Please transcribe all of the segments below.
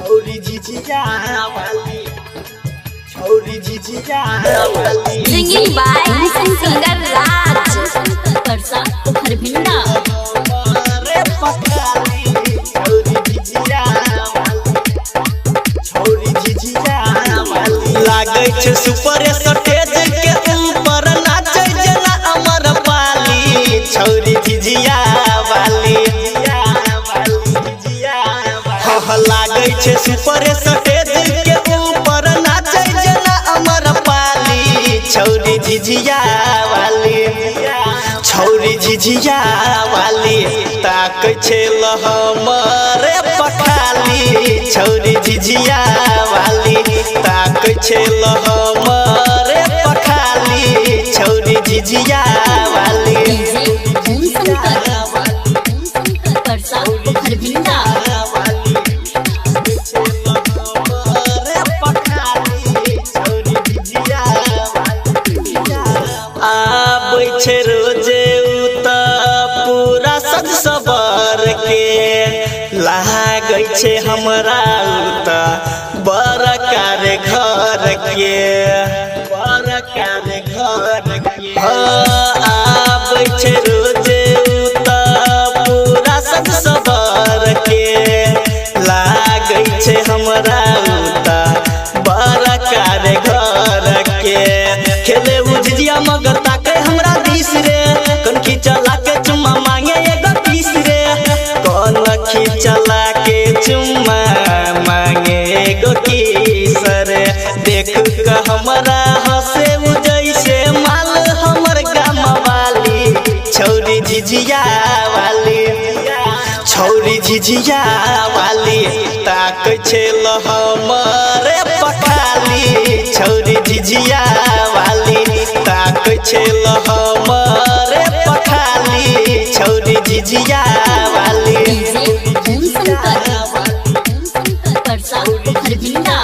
छौरी झिझिया वाली छौरी झिझिया वाली सिंगिंग बाय सिंगर राज परसा खरभिंडा रे पकाली छौरी झिझिया वाली लागै छै सुपर स्टेज के ऊपर नाचै जेना अमर पाली छौरी झिझिया वाली लागै छै सुपर स्टेज के ऊपर नाचै जेना अमर पाली छौरी झिझिया वाली छौरी झिझिया वाली ताकै छै हमर पखाली छौरी झिझिया वाली ताकै छै हमर पखाली छौरी झिझिया वाली परसा खरभिंडा आबै छै रोजे उता पूरा सज सबर के लागै छै हमरा उता बड़का रे घर के आबै छै रोजे उता पूरा सज सबर के लागै छै हमरा उता बड़का रे घर के खेले उजिया मगर ताके हमरा दिस रे कन खिचला के चुम्मा मांगे एगो पीस रे कन खिचला के चुम्मा मांगे एगो किस रे देख के हमरा हंसे जैसे माल हमर गाम वाली छौरी झिझिया वाली छौरी झिझिया वाली ताकै छै हमर पखाली छौरी झिझिया वाली ताकै छै हमर पखाली छौरी झिझिया वाली परसा खरभिंडा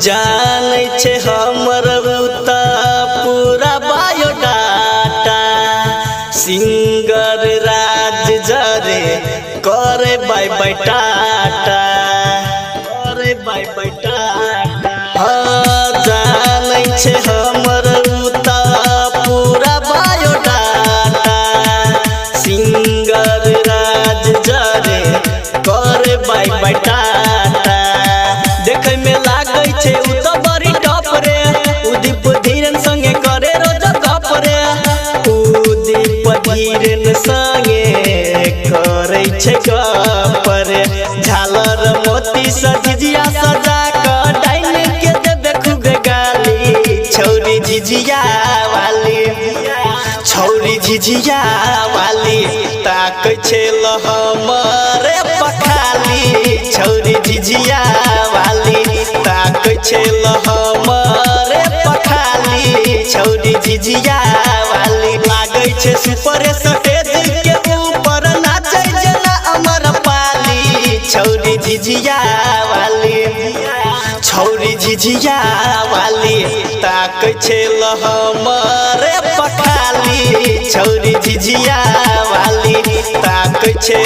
जानै छै हमर उता पूरा बायोडाटा सिंगर राज जरे करे बाय बाय टाटा हाँ जानै छै हमर उता पूरा बायोडाटा सिंगर राज जरे करे बाय बाय टाटा देखै में लागै छै उ त बड़ी टॉप रे उदीप धीरन संगे करे रोज गप रे उदीप धीरन संगे करे छै गप रे झालर मोती सजिया सजा क डाइन के देबे खूब गाली छौरी झिझिया वाली छौरी झिझिया वाली ताकै छै हमर पखाली छौरी झिझिया वाली ताकै छै हमर पखाली छौरी झिझिया वाली लागै छै सुपर स्टेज के ऊपर नाचै जेना अमर पाली छौरी झिझिया वाली छौरी झिझिया वाली ताकै छै हमर पखाली छौरी झिझिया वाली ताकै छै